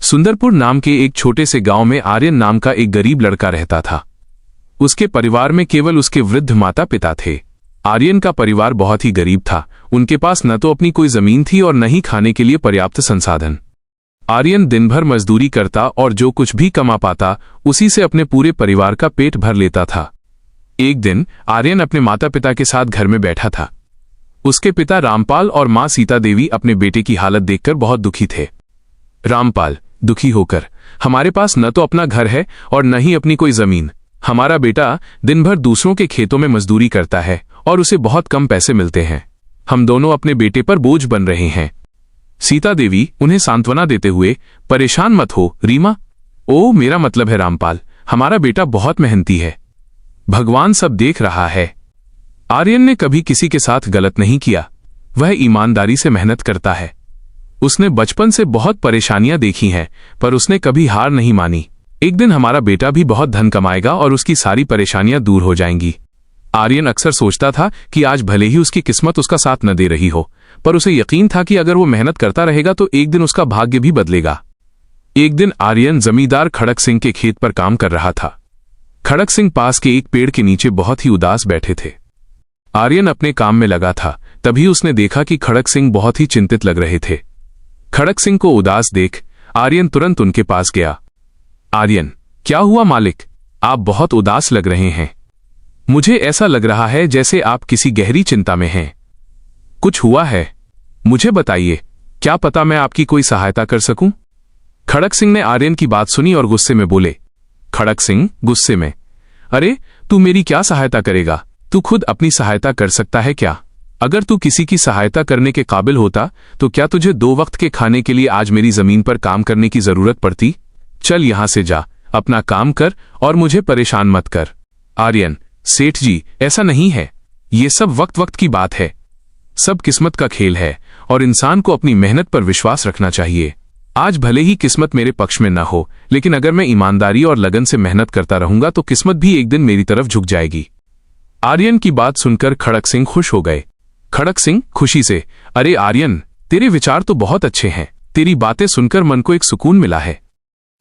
सुंदरपुर नाम के एक छोटे से गांव में आर्यन नाम का एक गरीब लड़का रहता था। उसके परिवार में केवल उसके वृद्ध माता पिता थे। आर्यन का परिवार बहुत ही गरीब था। उनके पास न तो अपनी कोई जमीन थी और न ही खाने के लिए पर्याप्त संसाधन। आर्यन दिन भर मजदूरी करता और जो कुछ भी कमा पाता उसी से अपने पूरे परिवार का पेट भर लेता था। एक दिन आर्यन अपने माता पिता के साथ घर में बैठा था। उसके पिता रामपाल और मां सीता देवी अपने बेटे की हालत देखकर बहुत दुखी थे। रामपाल दुखी होकर, हमारे पास न तो अपना घर है और न ही अपनी कोई जमीन। हमारा बेटा दिन भर दूसरों के खेतों में मजदूरी करता है और उसे बहुत कम पैसे मिलते हैं। हम दोनों अपने बेटे पर बोझ बन रहे हैं। सीता देवी उन्हें सांत्वना देते हुए, परेशान मत हो रीमा। ओ मेरा मतलब है रामपाल, हमारा बेटा बहुत मेहनती है। भगवान सब देख रहा है। आर्यन ने कभी किसी के साथ गलत नहीं किया। वह ईमानदारी से मेहनत करता है। उसने बचपन से बहुत परेशानियां देखी हैं, पर उसने कभी हार नहीं मानी। एक दिन हमारा बेटा भी बहुत धन कमाएगा और उसकी सारी परेशानियां दूर हो जाएंगी। आर्यन अक्सर सोचता था कि आज भले ही उसकी किस्मत उसका साथ न दे रही हो, पर उसे यकीन था कि अगर वो मेहनत करता रहेगा तो एक दिन उसका भाग्य भी बदलेगा। एक दिन आर्यन जमींदार खड़क सिंह के खेत पर काम कर रहा था। खड़क सिंह पास के एक पेड़ के नीचे बहुत ही उदास बैठे थे। आर्यन अपने काम में लगा था, तभी उसने देखा कि खड़क सिंह बहुत ही चिंतित लग रहे थे। खड़क सिंह को उदास देख आर्यन तुरंत उनके पास गया। आर्यन, क्या हुआ मालिक? आप बहुत उदास लग रहे हैं। मुझे ऐसा लग रहा है जैसे आप किसी गहरी चिंता में हैं। कुछ हुआ है? मुझे बताइए, क्या पता मैं आपकी कोई सहायता कर सकूं? खड़क सिंह ने आर्यन की बात सुनी और गुस्से में बोले। खड़क सिंह गुस्से में, अरे तू मेरी क्या सहायता करेगा? तू खुद अपनी सहायता कर सकता है क्या? अगर तू किसी की सहायता करने के काबिल होता तो क्या तुझे 2 वक्त के खाने के लिए आज मेरी जमीन पर काम करने की जरूरत पड़ती? चल यहां से जा, अपना काम कर और मुझे परेशान मत कर। आर्यन, सेठ जी ऐसा नहीं है। ये सब वक्त वक्त की बात है। सब किस्मत का खेल है और इंसान को अपनी मेहनत पर विश्वास रखना चाहिए। आज भले ही किस्मत मेरे पक्ष में न हो, लेकिन अगर मैं ईमानदारी और लगन से मेहनत करता रहूंगा तो किस्मत भी एक दिन मेरी तरफ झुक जाएगी। आर्यन की बात सुनकर खड़क सिंह खुश हो गए। खड़क सिंह खुशी से, अरे आर्यन, तेरे विचार तो बहुत अच्छे हैं। तेरी बातें सुनकर मन को एक सुकून मिला है।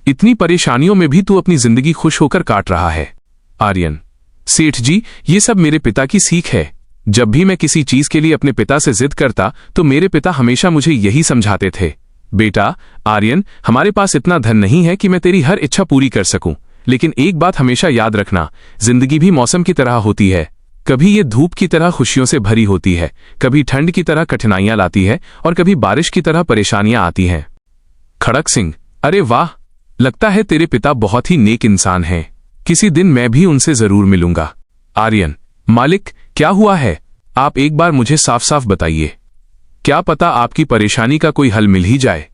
इतनी परेशानियों में भी तू अपनी जिंदगी खुश होकर काट रहा है। आर्यन, सेठ जी ये सब मेरे पिता की सीख है। जब भी मैं किसी चीज के लिए अपने पिता से जिद करता तो मेरे पिता हमेशा मुझे यही समझाते थे, बेटा आर्यन, हमारे पास इतना धन नहीं है कि मैं तेरी हर इच्छा पूरी कर सकूं, लेकिन एक बात हमेशा याद रखना, जिंदगी भी मौसम की तरह होती है। कभी ये धूप की तरह खुशियों से भरी होती है, कभी ठंड की तरह कठिनाइयां लाती है और कभी बारिश की तरह परेशानियां आती हैं। खड़क सिंह, अरे वाह, लगता है तेरे पिता बहुत ही नेक इंसान हैं। किसी दिन मैं भी उनसे जरूर मिलूंगा। आर्यन, मालिक क्या हुआ है? आप एक बार मुझे साफ साफ बताइए। क्या पता आपकी परेशानी का कोई हल मिल ही जाए।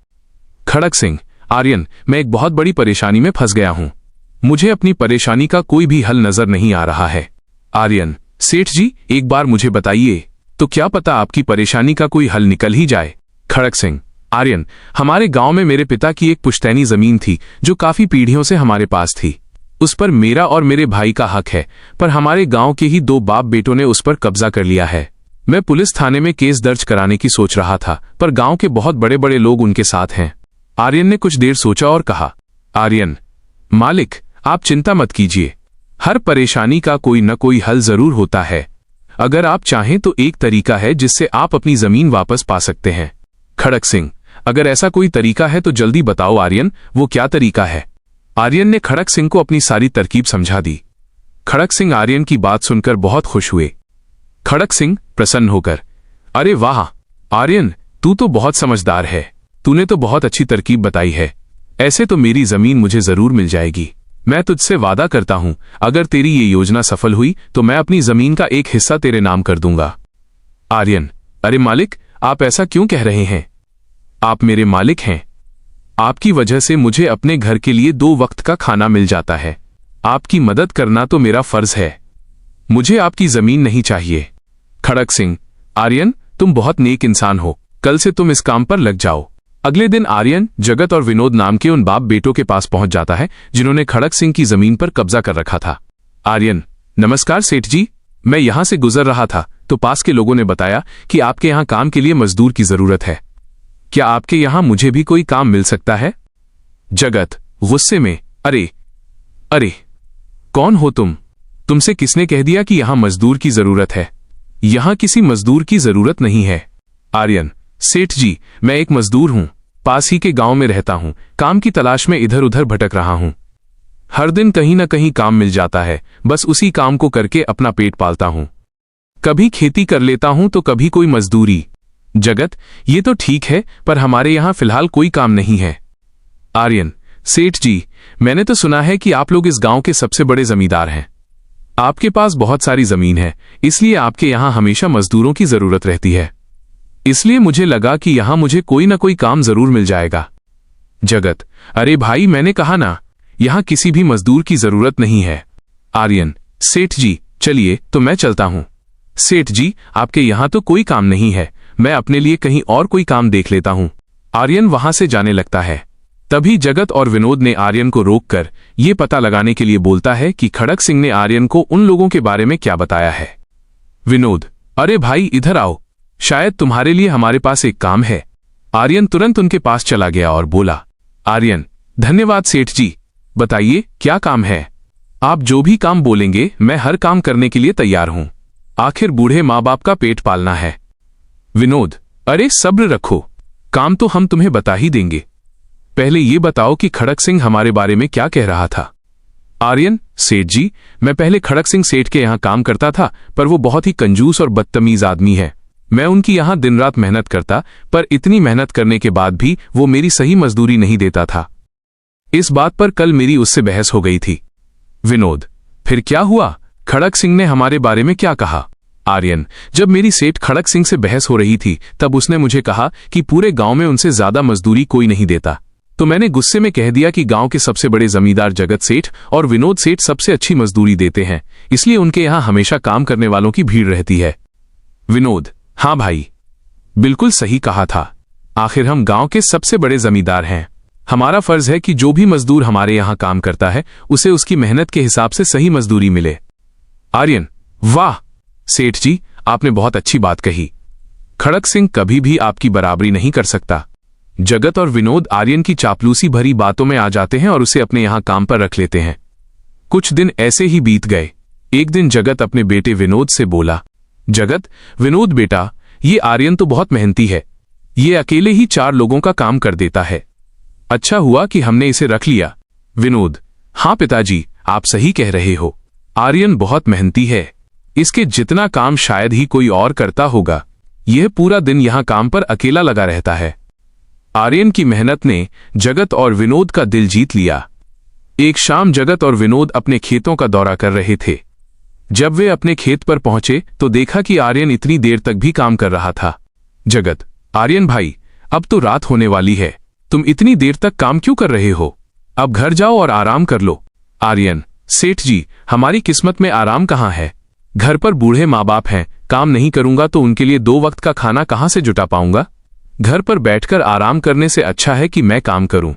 खड़क सिंह, आर्यन, मैं एक बहुत बड़ी परेशानी में फंस गया हूं। मुझे अपनी परेशानी का कोई भी हल नजर नहीं आ रहा है। आर्यन, सेठ जी एक बार मुझे बताइए, तो क्या पता आपकी परेशानी का कोई हल निकल ही जाए। खड़क सिंह, आर्यन, हमारे गांव में मेरे पिता की एक पुश्तैनी जमीन थी जो काफी पीढ़ियों से हमारे पास थी। उस पर मेरा और मेरे भाई का हक है, पर हमारे गांव के ही 2 बाप बेटों ने उस पर कब्जा कर लिया है। मैं पुलिस थाने में केस दर्ज कराने की सोच रहा था, पर गांव के बहुत बड़े बड़े लोग उनके साथ हैं। आर्यन ने कुछ देर सोचा और कहा, आर्यन, मालिक आप चिंता मत कीजिए, हर परेशानी का कोई न कोई हल जरूर होता है। अगर आप चाहें तो एक तरीका है जिससे आप अपनी जमीन वापस पा सकते हैं। खड़क सिंह, अगर ऐसा कोई तरीका है तो जल्दी बताओ आर्यन, वो क्या तरीका है? आर्यन ने खड़क सिंह को अपनी सारी तरकीब समझा दी। खड़क सिंह आर्यन की बात सुनकर बहुत खुश हुए। खड़क सिंह प्रसन्न होकर, अरे वाह आर्यन, तू तो बहुत समझदार है। तूने तो बहुत अच्छी तरकीब बताई है। ऐसे तो मेरी जमीन मुझे जरूर मिल जाएगी। मैं तुझसे वादा करता हूं, अगर तेरी ये योजना सफल हुई तो मैं अपनी जमीन का एक हिस्सा तेरे नाम कर दूंगा। आर्यन, अरे मालिक आप ऐसा क्यों कह रहे हैं? आप मेरे मालिक हैं। आपकी वजह से मुझे अपने घर के लिए 2 वक्त का खाना मिल जाता है। आपकी मदद करना तो मेरा फर्ज है। मुझे आपकी जमीन नहीं चाहिए। खड़क सिंह, आर्यन तुम बहुत नेक इंसान हो, कल से तुम इस काम पर लग जाओ। अगले दिन आर्यन जगत और विनोद नाम के उन बाप बेटों के पास पहुंच जाता है जिन्होंने खड़क सिंह की जमीन पर कब्जा कर रखा था। आर्यन, नमस्कार सेठ जी, मैं यहां से गुजर रहा था तो पास के लोगों ने बताया कि आपके यहां काम के लिए मजदूर की जरूरत है। क्या आपके यहां मुझे भी कोई काम मिल सकता है? जगत गुस्से में, अरे अरे, कौन हो तुम? तुमसे किसने कह दिया कि यहां मजदूर की जरूरत है? यहां किसी मजदूर की जरूरत नहीं है। आर्यन, सेठ जी, मैं एक मजदूर हूं, पास ही के गांव में रहता हूं, काम की तलाश में इधर उधर भटक रहा हूं। हर दिन कहीं ना कहीं काम मिल जाता है, बस उसी काम को करके अपना पेट पालता हूं। कभी खेती कर लेता हूं तो कभी कोई मजदूरी। जगत, ये तो ठीक है, पर हमारे यहां फिलहाल कोई काम नहीं है। आर्यन, सेठ जी, मैंने तो सुना है कि आप लोग इस गांव के सबसे बड़े जमींदार हैं। आपके पास बहुत सारी जमीन है, इसलिए आपके यहां हमेशा मजदूरों की जरूरत रहती है। इसलिए मुझे लगा कि यहां मुझे कोई ना कोई काम जरूर मिल जाएगा। जगत, अरे भाई, मैंने कहा ना, यहां किसी भी मजदूर की जरूरत नहीं है। आर्यन, सेठ जी, चलिए तो मैं चलता हूं। सेठ जी, आपके यहां तो कोई काम नहीं है, मैं अपने लिए कहीं और कोई काम देख लेता हूं। आर्यन वहां से जाने लगता है। तभी जगत और विनोद ने आर्यन को रोककर यह पता लगाने के लिए बोलता है कि खड़क सिंह ने आर्यन को उन लोगों के बारे में क्या बताया है। विनोद, अरे भाई, इधर आओ, शायद तुम्हारे लिए हमारे पास एक काम है। आर्यन तुरंत उनके पास चला गया और बोला, आर्यन, धन्यवाद सेठ जी, बताइए क्या काम है? आप जो भी काम बोलेंगे मैं हर काम करने के लिए तैयार हूं। आखिर बूढ़े माँ बाप का पेट पालना है। विनोद, अरे सब्र रखो, काम तो हम तुम्हें बता ही देंगे। पहले ये बताओ कि खड़क सिंह हमारे बारे में क्या कह रहा था। आर्यन, सेठ जी, मैं पहले खड़क सिंह सेठ के यहां काम करता था, पर वो बहुत ही कंजूस और बदतमीज आदमी है। मैं उनकी यहां दिन रात मेहनत करता, पर इतनी मेहनत करने के बाद भी वो मेरी सही मजदूरी नहीं देता था। इस बात पर कल मेरी उससे बहस हो गई थी। विनोद, फिर क्या हुआ? खड़क सिंह ने हमारे बारे में क्या कहा? आर्यन, जब मेरी सेठ खड़क सिंह से बहस हो रही थी तब उसने मुझे कहा कि पूरे गांव में उनसे ज्यादा मजदूरी कोई नहीं देता। तो मैंने गुस्से में कह दिया कि गांव के सबसे बड़े जमींदार जगत सेठ और विनोद सेठ सबसे अच्छी मजदूरी देते हैं, इसलिए उनके यहां हमेशा काम करने वालों की भीड़ रहती है। विनोद, हाँ भाई, बिल्कुल सही कहा था। आखिर हम गांव के सबसे बड़े जमींदार हैं। हमारा फर्ज है कि जो भी मजदूर हमारे यहां काम करता है उसे उसकी मेहनत के हिसाब से सही मजदूरी मिले। आर्यन, वाह सेठ जी, आपने बहुत अच्छी बात कही। खड़क सिंह कभी भी आपकी बराबरी नहीं कर सकता। जगत और विनोद आर्यन की चापलूसी भरी बातों में आ जाते हैं और उसे अपने यहां काम पर रख लेते हैं। कुछ दिन ऐसे ही बीत गए। एक दिन जगत अपने बेटे विनोद से बोला, जगत, विनोद बेटा, ये आर्यन तो बहुत मेहनती है, ये अकेले ही 4 लोगों का काम कर देता है। अच्छा हुआ कि हमने इसे रख लिया। विनोद, हाँ पिताजी, आप सही कह रहे हो, आर्यन बहुत मेहनती है, इसके जितना काम शायद ही कोई और करता होगा। यह पूरा दिन यहां काम पर अकेला लगा रहता है। आर्यन की मेहनत ने जगत और विनोद का दिल जीत लिया। एक शाम जगत और विनोद अपने खेतों का दौरा कर रहे थे। जब वे अपने खेत पर पहुंचे तो देखा कि आर्यन इतनी देर तक भी काम कर रहा था। जगत, आर्यन भाई, अब तो रात होने वाली है, तुम इतनी देर तक काम क्यों कर रहे हो? अब घर जाओ और आराम कर लो। आर्यन, सेठ जी, हमारी किस्मत में आराम कहाँ है? घर पर बूढ़े माँ बाप हैं, काम नहीं करूंगा तो उनके लिए 2 वक्त का खाना कहां से जुटा पाऊंगा? घर पर बैठकर आराम करने से अच्छा है कि मैं काम करूं।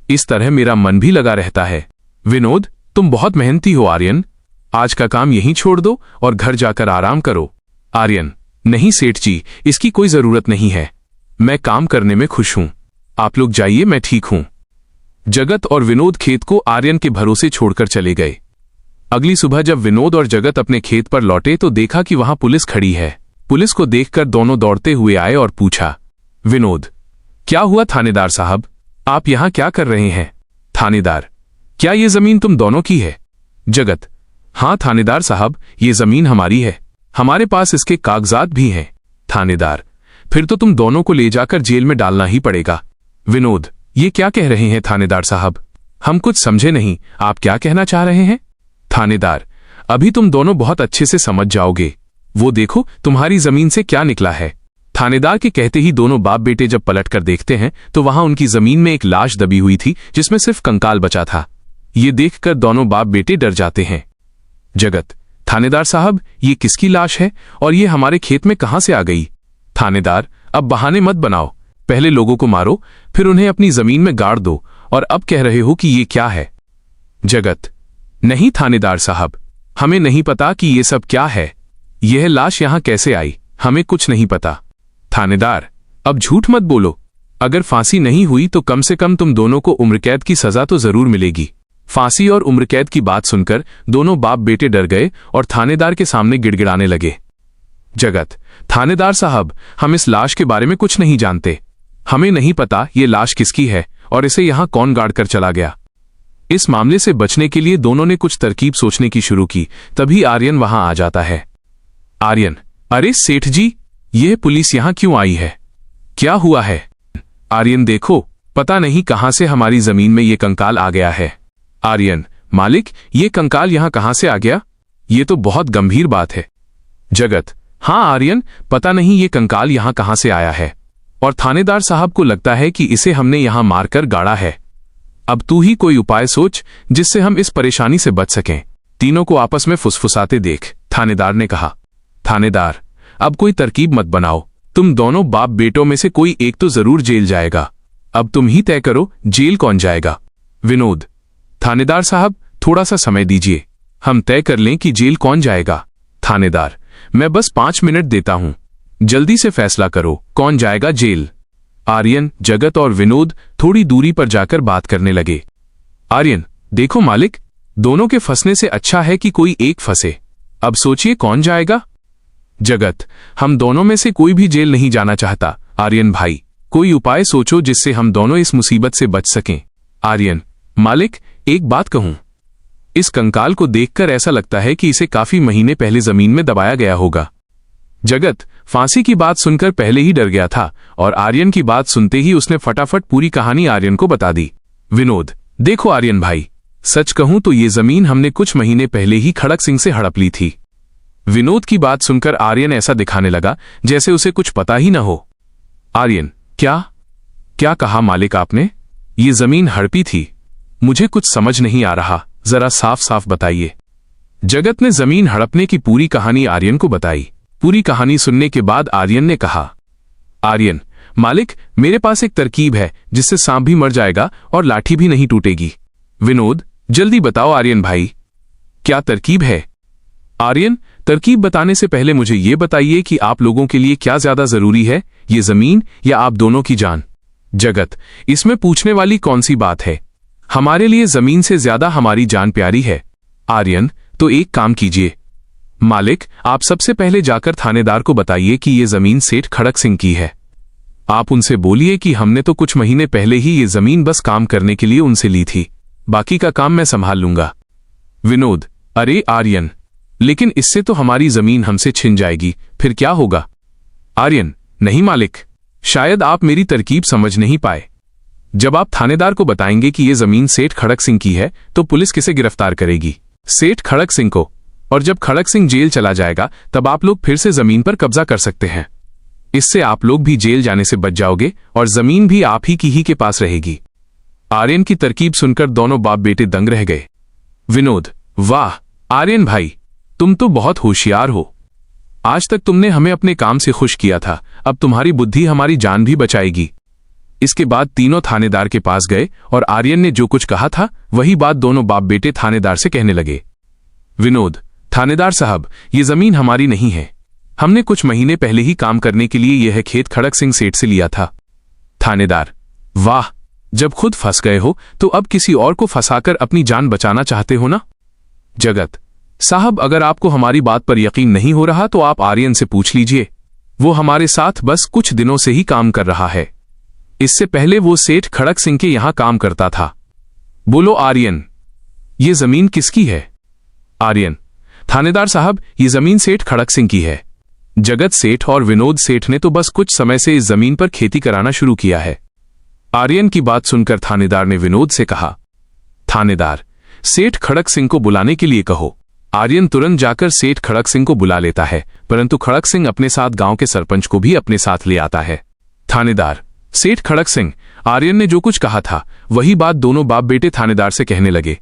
इस तरह मेरा मन भी लगा रहता है। विनोद, तुम बहुत मेहनती हो आर्यन, आज का काम यहीं छोड़ दो और घर जाकर आराम करो। आर्यन, नहीं सेठ जी, इसकी कोई जरूरत नहीं है, मैं काम करने में खुश हूं, आप लोग जाइए, मैं ठीक हूं। जगत और विनोद खेत को आर्यन के भरोसे छोड़कर चले गए। अगली सुबह जब विनोद और जगत अपने खेत पर लौटे तो देखा कि वहां पुलिस खड़ी है। पुलिस को देखकर दोनों दौड़ते हुए आए और पूछा, विनोद, क्या हुआ थानेदार साहब, आप यहां क्या कर रहे हैं? थानेदार, क्या ये जमीन तुम दोनों की है? जगत, हाँ थानेदार साहब, ये जमीन हमारी है, हमारे पास इसके कागजात भी हैं। थानेदार, फिर तो तुम दोनों को ले जाकर जेल में डालना ही पड़ेगा। विनोद, ये क्या कह रहे हैं थानेदार साहब, हम कुछ समझे नहीं, आप क्या कहना चाह रहे हैं? थानेदार, अभी तुम दोनों बहुत अच्छे से समझ जाओगे, वो देखो तुम्हारी जमीन से क्या निकला है। थानेदार के कहते ही दोनों बाप बेटे जब पलटकर देखते हैं तो वहां उनकी जमीन में एक लाश दबी हुई थी जिसमें सिर्फ कंकाल बचा था। ये देखकर दोनों बाप बेटे डर जाते हैं। जगत, थानेदार साहब, ये किसकी लाश है और ये हमारे खेत में कहां से आ गई? थानेदार, अब बहाने मत बनाओ, पहले लोगों को मारो, फिर उन्हें अपनी जमीन में गाड़ दो और अब कह रहे हो कि ये क्या है? जगत, नहीं थानेदार साहब, हमें नहीं पता कि ये सब क्या है, यह लाश यहां कैसे आई, हमें कुछ नहीं पता। थानेदार, अब झूठ मत बोलो, अगर फांसी नहीं हुई तो कम से कम तुम दोनों को उम्रकैद की सजा तो जरूर मिलेगी। फांसी और उम्रकैद की बात सुनकर दोनों बाप बेटे डर गए और थानेदार के सामने गिड़गिड़ाने लगे। जगत, थानेदार साहब, हम इस लाश के बारे में कुछ नहीं जानते। हमें नहीं पता ये लाश किसकी है और इसे यहां कौन गाड़ कर चला गया। इस मामले से बचने के लिए दोनों ने कुछ तरकीब सोचने की शुरू की। तभी आर्यन वहां आ जाता है। आर्यन, अरे सेठ जी, यह पुलिस यहां क्यों आई है? क्या हुआ है? आर्यन, देखो, पता नहीं कहां से हमारी जमीन में ये कंकाल आ गया है। आर्यन, मालिक, ये कंकाल यहां कहां से आ गया? ये तो बहुत गंभीर बात है। जगत, हाँ आर्यन, पता नहीं ये कंकाल यहां कहां से आया है और थानेदार साहब को लगता है कि इसे हमने यहां मारकर गाड़ा है। अब तू ही कोई उपाय सोच जिससे हम इस परेशानी से बच सकें। तीनों को आपस में फुसफुसाते देख थानेदार ने कहा। थानेदार, अब कोई तरकीब मत बनाओ। तुम दोनों बाप बेटों में से कोई एक तो जरूर जेल जाएगा। अब तुम ही तय करो जेल कौन जाएगा। विनोद, थानेदार साहब, थोड़ा सा समय दीजिए, हम तय कर लें कि जेल कौन जाएगा। थानेदार, मैं बस 5 मिनट देता हूं, जल्दी से फैसला करो कौन जाएगा जेल। आर्यन, जगत और विनोद थोड़ी दूरी पर जाकर बात करने लगे। आर्यन, देखो मालिक, दोनों के फंसने से अच्छा है कि कोई एक फंसे। अब सोचिए कौन जाएगा। जगत, हम दोनों में से कोई भी जेल नहीं जाना चाहता। आर्यन भाई, कोई उपाय सोचो जिससे हम दोनों इस मुसीबत से बच सकें। आर्यन, मालिक, एक बात कहूं, इस कंकाल को देखकर ऐसा लगता है कि इसे काफी महीने पहले जमीन में दबाया गया होगा। जगत, फांसी की बात सुनकर पहले ही डर गया था और आर्यन की बात सुनते ही उसने फटाफट पूरी कहानी आर्यन को बता दी। विनोद, देखो आर्यन भाई, सच कहूं तो ये जमीन हमने कुछ महीने पहले ही खड़क सिंह से हड़प ली थी। विनोद की बात सुनकर आर्यन ऐसा दिखाने लगा जैसे उसे कुछ पता ही न हो। आर्यन, क्या कहा मालिक आपने? ये जमीन हड़पी थी? मुझे कुछ समझ नहीं आ रहा, जरा साफ साफ बताइए। जगत ने जमीन हड़पने की पूरी कहानी आर्यन को बताई। पूरी कहानी सुनने के बाद आर्यन ने कहा, आर्यन, मालिक, मेरे पास एक तरकीब है जिससे सांप भी मर जाएगा और लाठी भी नहीं टूटेगी। विनोद, जल्दी बताओ आर्यन भाई, क्या तरकीब है? आर्यन, तरकीब बताने से पहले मुझे ये बताइए कि आप लोगों के लिए क्या ज्यादा जरूरी है, ये जमीन या आप दोनों की जान? जगत, इसमें पूछने वाली कौन सी बात है? हमारे लिए जमीन से ज्यादा हमारी जान प्यारी है। आर्यन, तो एक काम कीजिए मालिक, आप सबसे पहले जाकर थानेदार को बताइए कि ये जमीन सेठ खड़क सिंह की है। आप उनसे बोलिए कि हमने तो कुछ महीने पहले ही ये जमीन बस काम करने के लिए उनसे ली थी, बाकी का काम मैं संभाल लूंगा। विनोद, अरे आर्यन, लेकिन इससे तो हमारी जमीन हमसे छिन जाएगी, फिर क्या होगा? आर्यन, नहीं मालिक, शायद आप मेरी तरकीब समझ नहीं पाए। जब आप थानेदार को बताएंगे कि यह जमीन सेठ खड़क सिंह की है तो पुलिस किसे गिरफ्तार करेगी? सेठ खड़क सिंह को। और जब खड़क सिंह जेल चला जाएगा तब आप लोग फिर से जमीन पर कब्जा कर सकते हैं। इससे आप लोग भी जेल जाने से बच जाओगे और जमीन भी आप ही की के पास रहेगी। आर्यन की तरकीब सुनकर दोनों बाप बेटे दंग रह गए। विनोद, वाह आर्यन भाई, तुम तो बहुत होशियार हो। आज तक तुमने हमें अपने काम से खुश किया था, अब तुम्हारी बुद्धि हमारी जान भी बचाएगी। इसके बाद तीनों थानेदार के पास गए और आर्यन ने जो कुछ कहा था वही बात दोनों बाप बेटे थानेदार से कहने लगे। विनोद, थानेदार साहब, ये जमीन हमारी नहीं है, हमने कुछ महीने पहले ही काम करने के लिए यह खेत खड़क सिंह सेठ से लिया था। थानेदार, वाह, जब खुद फंस गए हो तो अब किसी और को फंसाकर अपनी जान बचाना चाहते हो ना? जगत साहब, अगर आपको हमारी बात पर यकीन नहीं हो रहा तो आप आर्यन से पूछ लीजिए, वो हमारे साथ बस कुछ दिनों से ही काम कर रहा है। इससे पहले वो सेठ खड़क सिंह के यहां काम करता था। बोलो आर्यन, ये जमीन किसकी है? आर्यन, थानेदार साहब, ये जमीन सेठ खड़क सिंह की है। जगत सेठ और विनोद सेठ ने तो बस कुछ समय से इस जमीन पर खेती कराना शुरू किया है। आर्यन की बात सुनकर थानेदार ने विनोद से कहा, थानेदार, सेठ खड़क सिंह को बुलाने के लिए कहो। आर्यन तुरंत जाकर सेठ खड़क सिंह को बुला लेता है, परंतु खड़क सिंह अपने साथ गांव के सरपंच को भी अपने साथ ले आता है। थानेदार, सेठ खड़क सिंह, आर्यन ने जो कुछ कहा था वही बात दोनों बाप बेटे थानेदार से कहने लगे।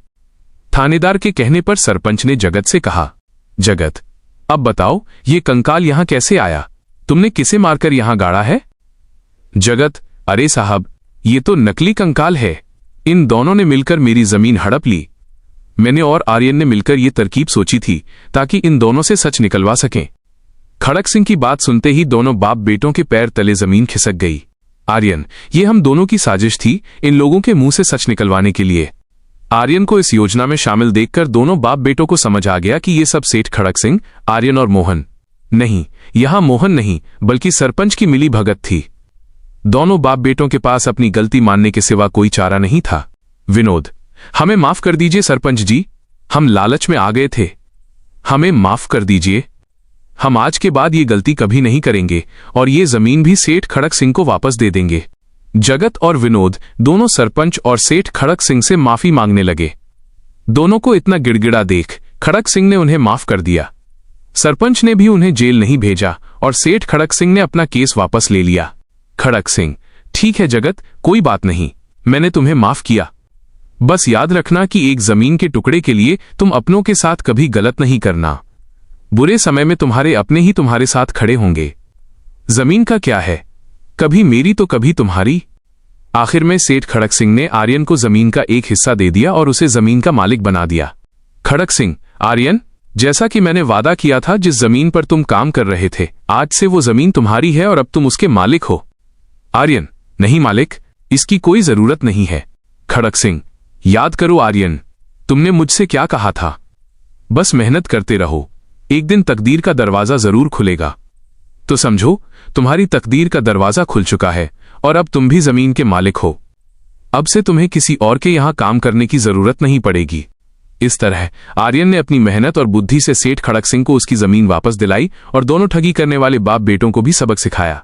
थानेदार के कहने पर सरपंच ने जगत से कहा, जगत, अब बताओ ये कंकाल यहां कैसे आया? तुमने किसे मारकर यहां गाड़ा है? जगत, अरे साहब, ये तो नकली कंकाल है, इन दोनों ने मिलकर मेरी जमीन हड़प ली। मैंने और आर्यन ने मिलकर ये तरकीब सोची थी ताकि इन दोनों से सच निकलवा सकें। खड़क सिंह की बात सुनते ही दोनों बाप बेटों के पैर तले जमीन खिसक गई। आर्यन, ये हम दोनों की साजिश थी, इन लोगों के मुंह से सच निकलवाने के लिए। आर्यन को इस योजना में शामिल देखकर दोनों बाप बेटों को समझ आ गया कि ये सब सेठ खड़क सिंह, आर्यन और मोहन नहीं, यहां मोहन नहीं बल्कि सरपंच की मिली भगत थी। दोनों बाप बेटों के पास अपनी गलती मानने के सिवा कोई चारा नहीं था। विनोद, हमें माफ कर दीजिए सरपंच जी, हम लालच में आ गए थे, हमें माफ कर दीजिए। हम आज के बाद ये गलती कभी नहीं करेंगे और ये जमीन भी सेठ खड़क सिंह को वापस दे देंगे। जगत और विनोद दोनों सरपंच और सेठ खड़क सिंह से माफी मांगने लगे। दोनों को इतना गिड़गिड़ा देख खड़क सिंह ने उन्हें माफ कर दिया। सरपंच ने भी उन्हें जेल नहीं भेजा और सेठ खड़क सिंह ने अपना केस वापस ले लिया। खड़क सिंह, ठीक है जगत, कोई बात नहीं, मैंने तुम्हें माफ किया। बस याद रखना कि एक जमीन के टुकड़े के लिए तुम अपनों के साथ कभी गलत नहीं करना। बुरे समय में तुम्हारे अपने ही तुम्हारे साथ खड़े होंगे। जमीन का क्या है, कभी मेरी तो कभी तुम्हारी। आखिर में सेठ खड़क सिंह ने आर्यन को जमीन का एक हिस्सा दे दिया और उसे जमीन का मालिक बना दिया। खड़क सिंह, आर्यन, जैसा कि मैंने वादा किया था, जिस जमीन पर तुम काम कर रहे थे, आज से वो जमीन तुम्हारी है और अब तुम उसके मालिक हो। आर्यन, नहीं मालिक, इसकी कोई जरूरत नहीं है। खड़क सिंह, याद करो आर्यन, तुमने मुझसे क्या कहा था, बस मेहनत करते रहो, एक दिन तकदीर का दरवाजा जरूर खुलेगा। तो समझो, तुम्हारी तकदीर का दरवाजा खुल चुका है और अब तुम भी जमीन के मालिक हो। अब से तुम्हें किसी और के यहां काम करने की जरूरत नहीं पड़ेगी। इस तरह आर्यन ने अपनी मेहनत और बुद्धि से सेठ खड़क सिंह को उसकी जमीन वापस दिलाई और दोनों ठगी करने वाले बाप बेटों को भी सबक सिखाया।